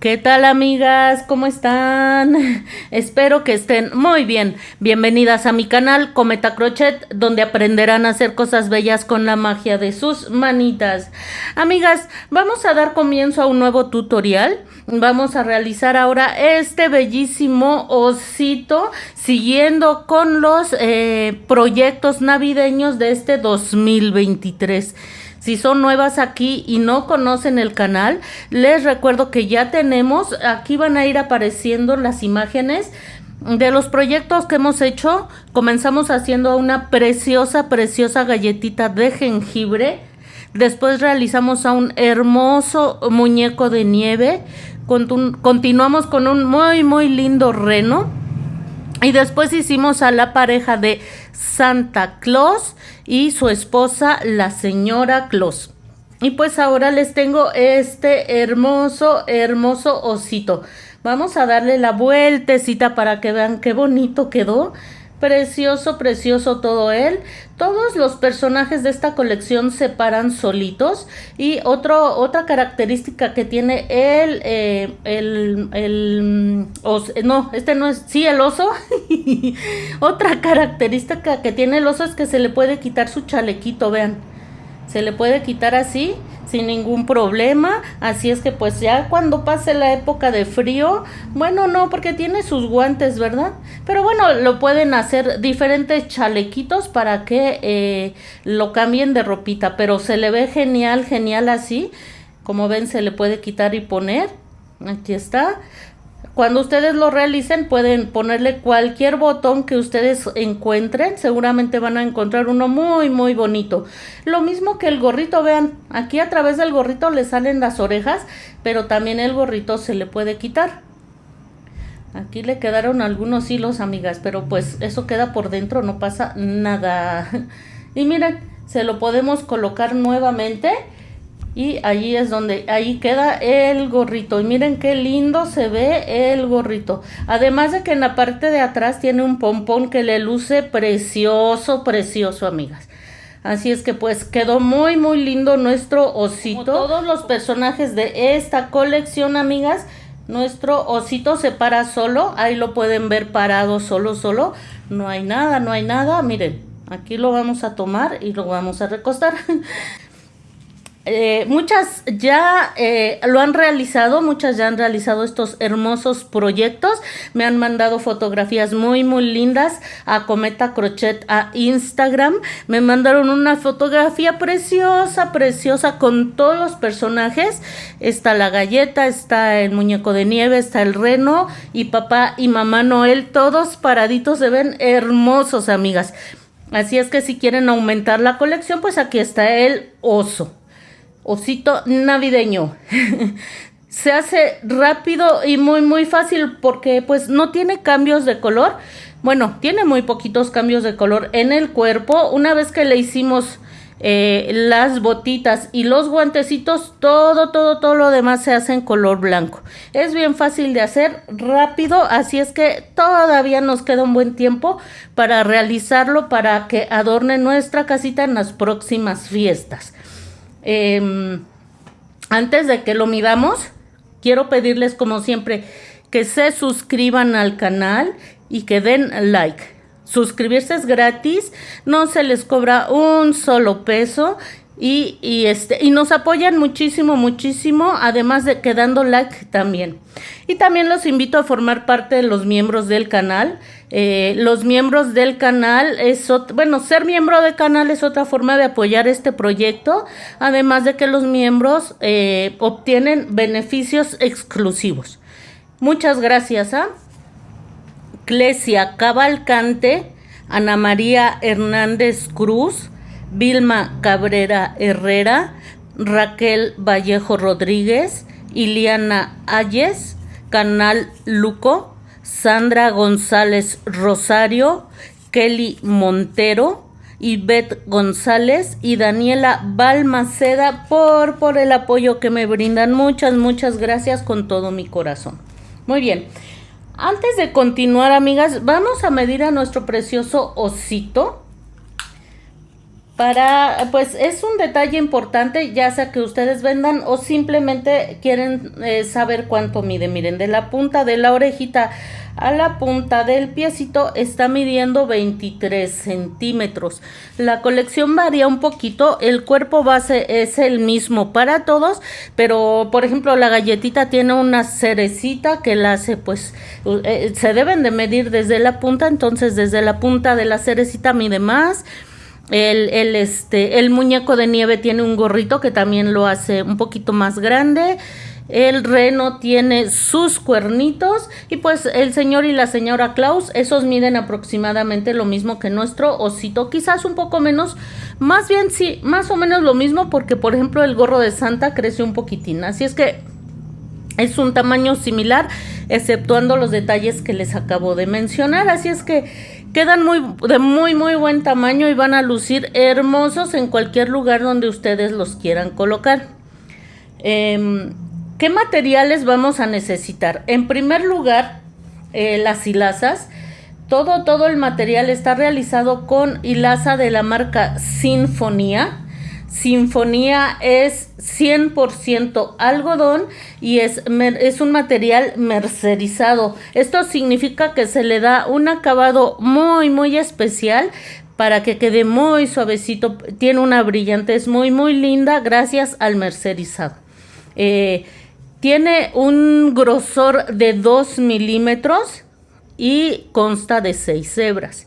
¿Qué tal, amigas? ¿Cómo están? Espero que estén muy bien. Bienvenidas a mi canal Cometa Crochet, donde aprenderán a hacer cosas bellas con la magia de sus manitas. Amigas, vamos a dar comienzo a un nuevo tutorial. Vamos a realizar ahora este bellísimo osito, siguiendo con los proyectos navideños de este 2023. Si son nuevas aquí y no conocen el canal, les recuerdo que ya tenemos, aquí van a ir apareciendo las imágenes de los proyectos que hemos hecho. Comenzamos haciendo una preciosa galletita de jengibre. Después realizamos a un hermoso muñeco de nieve. Continuamos con un muy lindo reno. Y después hicimos a la pareja de Santa Claus y su esposa, la señora Claus. Y pues ahora les tengo este hermoso osito. Vamos a darle la vueltecita para que vean qué bonito quedó. Precioso todo él. Todos los personajes de esta colección se paran solitos. Y otra característica que tiene el oso. Otra característica que tiene el oso es que se le puede quitar su chalequito, vean. Se le puede quitar así, sin ningún problema. Así es que pues ya cuando pase la época de frío, bueno, no, porque tiene sus guantes, ¿verdad? Pero bueno, lo pueden hacer diferentes chalequitos para que lo cambien de ropita. Pero se le ve genial así. Como ven, se le puede quitar y poner. Aquí está. Cuando ustedes lo realicen, pueden ponerle cualquier botón que ustedes encuentren. Seguramente van a encontrar uno muy bonito. Lo mismo que el gorrito, vean. Aquí a través del gorrito le salen las orejas, pero también el gorrito se le puede quitar. Aquí le quedaron algunos hilos, amigas, pero pues eso queda por dentro, no pasa nada. Y miren, se lo podemos colocar nuevamente. Y ahí es donde, ahí queda el gorrito. Y miren qué lindo se ve el gorrito. Además de que en la parte de atrás tiene un pompón que le luce precioso, amigas. Así es que pues quedó muy lindo nuestro osito. Como todos los personajes de esta colección, amigas, nuestro osito se para solo. Ahí lo pueden ver parado solo. No hay nada. Miren, aquí lo vamos a tomar y lo vamos a recostar. Muchas ya lo han realizado, muchas ya han realizado estos hermosos proyectos. Me han mandado fotografías muy lindas a Cometa Crochet a Instagram. Me mandaron una fotografía preciosa con todos los personajes. Está la galleta, está el muñeco de nieve, está el reno y papá y mamá Noel, todos paraditos, se ven hermosos, amigas. Así es que si quieren aumentar la colección, pues aquí está el osito navideño. Se hace rápido y muy fácil porque pues no tiene cambios de color. Bueno, tiene muy poquitos cambios de color en el cuerpo. Una vez que le hicimos las botitas y los guantecitos, todo lo demás se hace en color blanco. Es bien fácil de hacer, rápido, así es que todavía nos queda un buen tiempo para realizarlo, para que adorne nuestra casita en las próximas fiestas. Antes de que lo midamos, quiero pedirles como siempre que se suscriban al canal y que den like. Suscribirse es gratis, no se les cobra un solo peso y nos apoyan muchísimo, además de que dando like también. Y también los invito a formar parte de los miembros del canal. Los miembros del canal ser miembro del canal es otra forma de apoyar este proyecto, además de que los miembros obtienen beneficios exclusivos. Muchas gracias a Clesia Cavalcante, Ana María Hernández Cruz, Vilma Cabrera Herrera, Raquel Vallejo Rodríguez, Iliana Ayes, Canal Luco, Sandra González Rosario, Kelly Montero, Ivette González y Daniela Balmaceda por el apoyo que me brindan. Muchas gracias con todo mi corazón. Muy bien. Antes de continuar, amigas, vamos a medir a nuestro precioso osito. Pues es un detalle importante, ya sea que ustedes vendan o simplemente quieren saber cuánto mide. Miren, de la punta de la orejita a la punta del piecito está midiendo 23 centímetros. La colección varía un poquito, el cuerpo base es el mismo para todos, pero por ejemplo la galletita tiene una cerecita que la hace, pues se deben de medir desde la punta, entonces desde la punta de la cerecita mide más. El muñeco de nieve tiene un gorrito que también lo hace un poquito más grande. El reno tiene sus cuernitos y pues el señor y la señora Claus, esos miden aproximadamente lo mismo que nuestro osito, quizás un poco menos, más bien sí, más o menos lo mismo, porque por ejemplo el gorro de Santa crece un poquitín, así es que es un tamaño similar, exceptuando los detalles que les acabo de mencionar, así es que quedan de muy buen tamaño y van a lucir hermosos en cualquier lugar donde ustedes los quieran colocar. ¿Qué materiales vamos a necesitar? En primer lugar, las hilazas. Todo el material está realizado con hilaza de la marca Sinfonía. Sinfonía es 100% algodón y es un material mercerizado. Esto significa que se le da un acabado muy especial para que quede muy suavecito. Tiene una brillantez muy linda gracias al mercerizado. Tiene un grosor de 2 milímetros y consta de 6 hebras.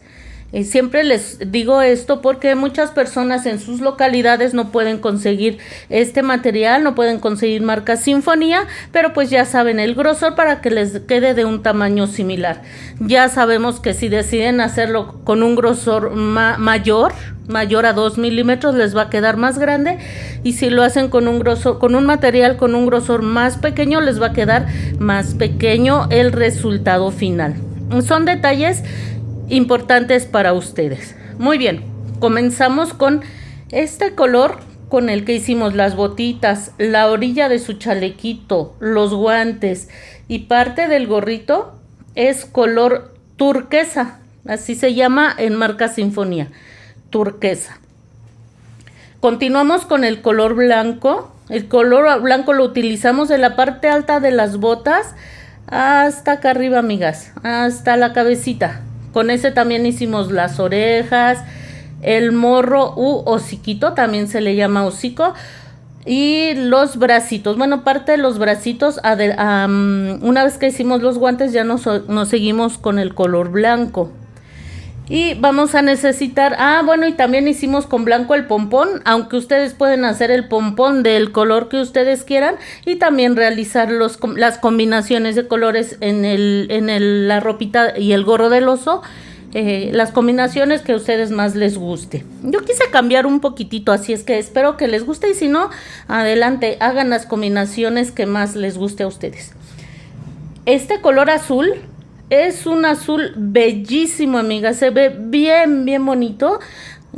Siempre les digo esto porque muchas personas en sus localidades no pueden conseguir este material, no pueden conseguir marca Sinfonía, pero pues ya saben el grosor para que les quede de un tamaño similar. Ya sabemos que si deciden hacerlo con un grosor mayor a 2 milímetros les va a quedar más grande, y si lo hacen con un material con un grosor más pequeño les va a quedar más pequeño el resultado final. Son detalles importantes para ustedes. Muy bien, comenzamos con este color con el que hicimos las botitas, la orilla de su chalequito, los guantes y parte del gorrito. Es color turquesa, así se llama en marca Sinfonía, turquesa. Continuamos con el color blanco. El color blanco lo utilizamos de la parte alta de las botas hasta acá arriba, amigas, hasta la cabecita. Con ese también hicimos las orejas, el morro u hociquito, también se le llama hocico, y los bracitos. Bueno, parte de los bracitos, una vez que hicimos los guantes ya nos seguimos con el color blanco. Y vamos a necesitar, y también hicimos con blanco el pompón, aunque ustedes pueden hacer el pompón del color que ustedes quieran y también realizar las combinaciones de colores en la ropita y el gorro del oso, las combinaciones que a ustedes más les guste. Yo quise cambiar un poquitito, así es que espero que les guste, y si no, adelante, hagan las combinaciones que más les guste a ustedes. Este color azul es un azul bellísimo, amiga, se ve bien bonito.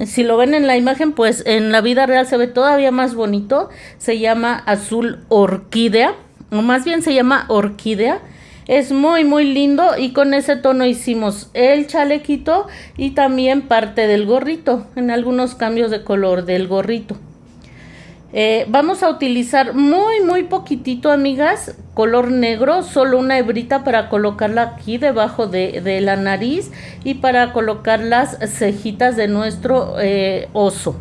Si lo ven en la imagen, pues en la vida real se ve todavía más bonito. Se llama azul orquídea, o más bien se llama orquídea. Es muy lindo, y con ese tono hicimos el chalequito y también parte del gorrito, en algunos cambios de color del gorrito. Vamos a utilizar muy poquitito, amigas, color negro, solo una hebrita para colocarla aquí debajo de la nariz y para colocar las cejitas de nuestro oso.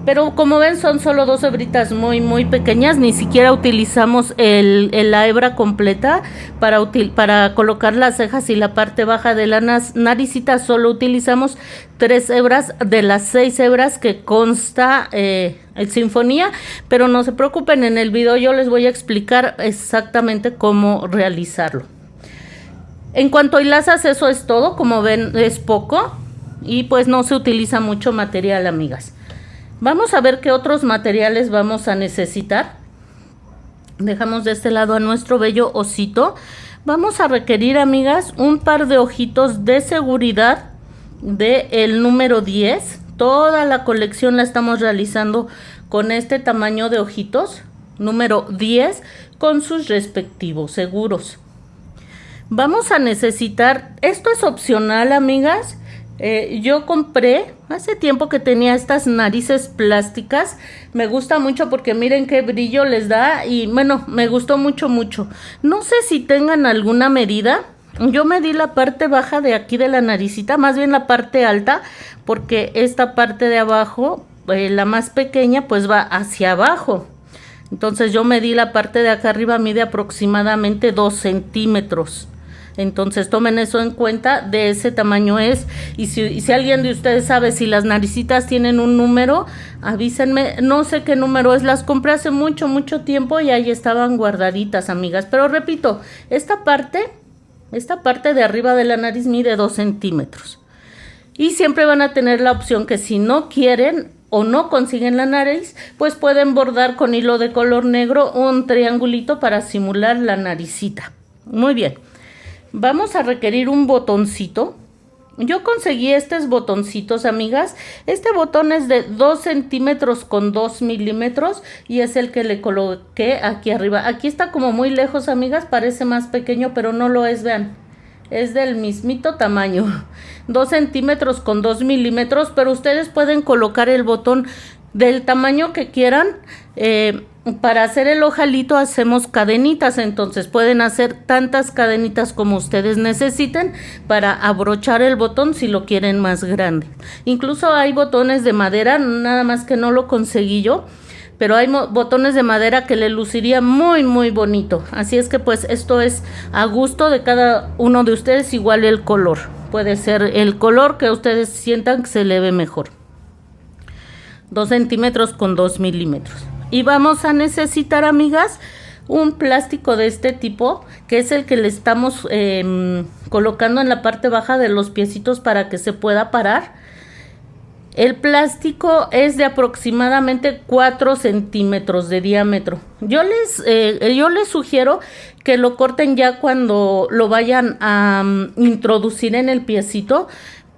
Pero como ven, son solo 2 hebritas muy pequeñas, ni siquiera utilizamos la hebra completa para colocar las cejas y la parte baja de la naricita. Solo utilizamos 3 hebras de las 6 hebras que consta el Sinfonía, pero no se preocupen, en el video yo les voy a explicar exactamente cómo realizarlo. En cuanto a hilazas, eso es todo. Como ven, es poco y pues no se utiliza mucho material, amigas. Vamos a ver qué otros materiales vamos a necesitar. Dejamos de este lado a nuestro bello osito. Vamos a requerir, amigas, un par de ojitos de seguridad de el número 10. Toda la colección la estamos realizando con este tamaño de ojitos, número 10, con sus respectivos seguros. Vamos a necesitar, esto es opcional, amigas. Yo compré hace tiempo que tenía estas narices plásticas. Me gusta mucho porque miren qué brillo les da y bueno, me gustó mucho. No sé si tengan alguna medida. Yo medí la parte baja de aquí de la naricita, más bien la parte alta, porque esta parte de abajo, la más pequeña, pues va hacia abajo. Entonces yo medí la parte de acá arriba, mide aproximadamente 2 centímetros. Entonces tomen eso en cuenta, de ese tamaño es. Y si alguien de ustedes sabe si las naricitas tienen un número, avísenme. No sé qué número es, las compré hace mucho tiempo y ahí estaban guardaditas, amigas. Pero repito, esta parte de arriba de la nariz mide 2 centímetros. Y siempre van a tener la opción que si no quieren o no consiguen la nariz, pues pueden bordar con hilo de color negro un triangulito para simular la naricita. Muy bien. Vamos a requerir un botoncito. Yo conseguí estos botoncitos, amigas. Este botón es de 2 centímetros con 2 milímetros y es el que le coloqué aquí arriba. Aquí está como muy lejos, amigas, parece más pequeño, pero no lo es, vean. Es del mismito tamaño, 2 centímetros con 2 milímetros, pero ustedes pueden colocar el botón del tamaño que quieran. Para hacer el ojalito hacemos cadenitas, entonces pueden hacer tantas cadenitas como ustedes necesiten para abrochar el botón si lo quieren más grande. Incluso hay botones de madera, nada más que no lo conseguí yo, pero hay botones de madera que le luciría muy bonito. Así es que pues esto es a gusto de cada uno de ustedes, igual el color. Puede ser el color que ustedes sientan que se le ve mejor. 2 centímetros con 2 milímetros. Y vamos a necesitar, amigas, un plástico de este tipo, que es el que le estamos colocando en la parte baja de los piecitos para que se pueda parar. El plástico es de aproximadamente 4 centímetros de diámetro. Yo les sugiero que lo corten ya cuando lo vayan a introducir en el piecito,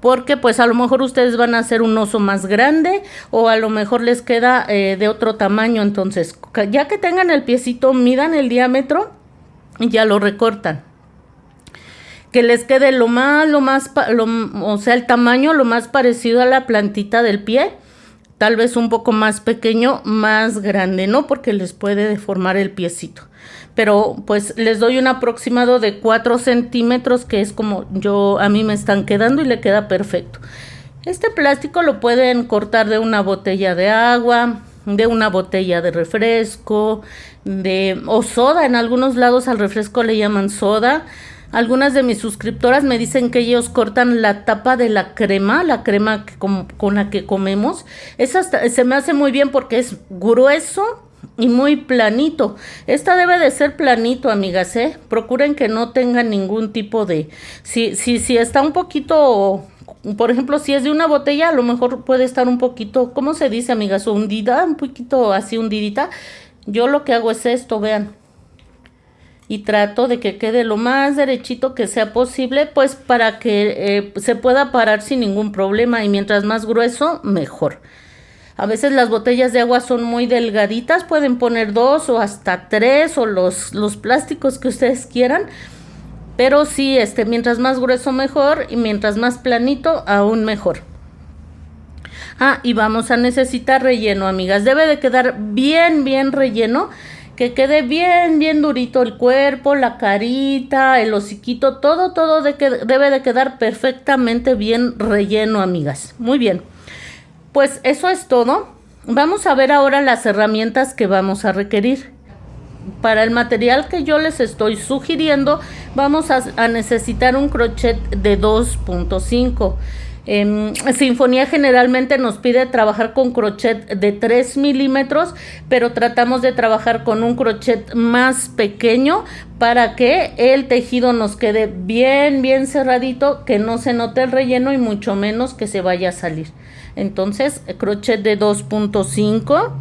porque pues a lo mejor ustedes van a hacer un oso más grande o a lo mejor les queda de otro tamaño. Entonces ya que tengan el piecito, midan el diámetro y ya lo recortan, que les quede o sea, el tamaño lo más parecido a la plantita del pie, tal vez un poco más pequeño, más grande, ¿no? Porque les puede deformar el piecito. Pero pues les doy un aproximado de 4 centímetros, que es como a mí me están quedando y le queda perfecto. Este plástico lo pueden cortar de una botella de agua, de una botella de refresco, o soda. En algunos lados al refresco le llaman soda. Algunas de mis suscriptoras me dicen que ellos cortan la tapa de la crema con la que comemos. Esa se me hace muy bien porque es grueso y muy planito. Esta debe de ser planito, amigas, Procuren que no tenga ningún tipo de... Si está un poquito, por ejemplo, si es de una botella, a lo mejor puede estar un poquito, ¿cómo se dice, amigas? Hundida, un poquito así hundidita. Yo lo que hago es esto, vean. Y trato de que quede lo más derechito que sea posible, pues para que se pueda parar sin ningún problema. Y mientras más grueso, mejor. A veces las botellas de agua son muy delgaditas, pueden poner 2 o hasta 3 o los plásticos que ustedes quieran. Pero sí, mientras más grueso mejor y mientras más planito aún mejor. Y vamos a necesitar relleno, amigas. Debe de quedar bien relleno, que quede bien durito el cuerpo, la carita, el hociquito, todo debe de quedar perfectamente bien relleno, amigas. Muy bien. Pues eso es todo. Vamos a ver ahora las herramientas que vamos a requerir. Para el material que yo les estoy sugiriendo, vamos a necesitar un crochet de 2.5. Sinfonía generalmente nos pide trabajar con crochet de 3 milímetros, pero tratamos de trabajar con un crochet más pequeño para que el tejido nos quede bien cerradito, que no se note el relleno y mucho menos que se vaya a salir. Entonces, crochet de 2.5,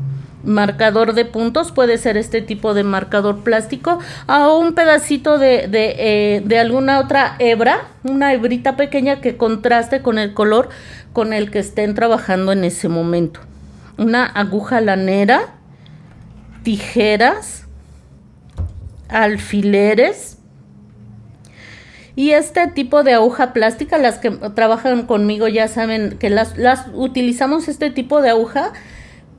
marcador de puntos, puede ser este tipo de marcador plástico, o un pedacito de alguna otra hebra, una hebrita pequeña que contraste con el color con el que estén trabajando en ese momento. Una aguja lanera, tijeras, alfileres y este tipo de aguja plástica. Las que trabajan conmigo ya saben que las utilizamos este tipo de aguja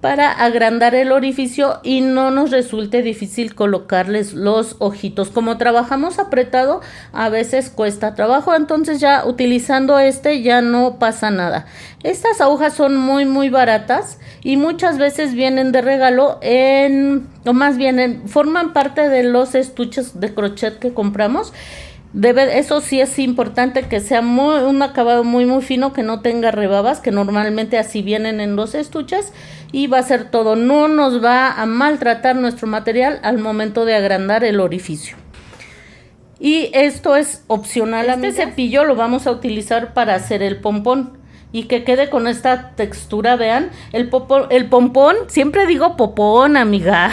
para agrandar el orificio y no nos resulte difícil colocarles los ojitos. Como trabajamos apretado, a veces cuesta trabajo, entonces ya utilizando ya no pasa nada. Estas agujas son muy baratas y muchas veces vienen de regalo o más bien forman parte de los estuches de crochet que compramos. Eso sí es importante que sea un acabado muy fino, que no tenga rebabas, que normalmente así vienen en los estuches, y va a ser todo. No nos va a maltratar nuestro material al momento de agrandar el orificio. Y esto es opcional. Este cepillo lo vamos a utilizar para hacer el pompón y que quede con esta textura. Vean, el pompón, siempre digo popón, amiga.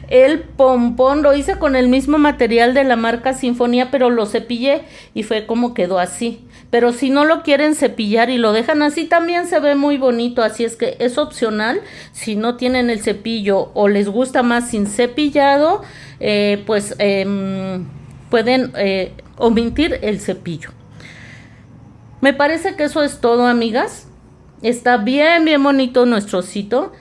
El pompón lo hice con el mismo material de la marca Sinfonía, pero lo cepillé y fue como quedó así. Pero si no lo quieren cepillar y lo dejan así, también se ve muy bonito. Así es que es opcional. Si no tienen el cepillo o les gusta más sin cepillado, pueden omitir el cepillo. Me parece que eso es todo, amigas. Está bien bonito nuestro osito.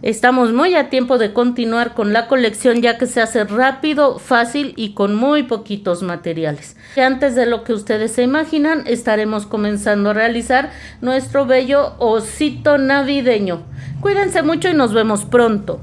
Estamos muy a tiempo de continuar con la colección, ya que se hace rápido, fácil y con muy poquitos materiales. Y antes de lo que ustedes se imaginan, estaremos comenzando a realizar nuestro bello osito navideño. Cuídense mucho y nos vemos pronto.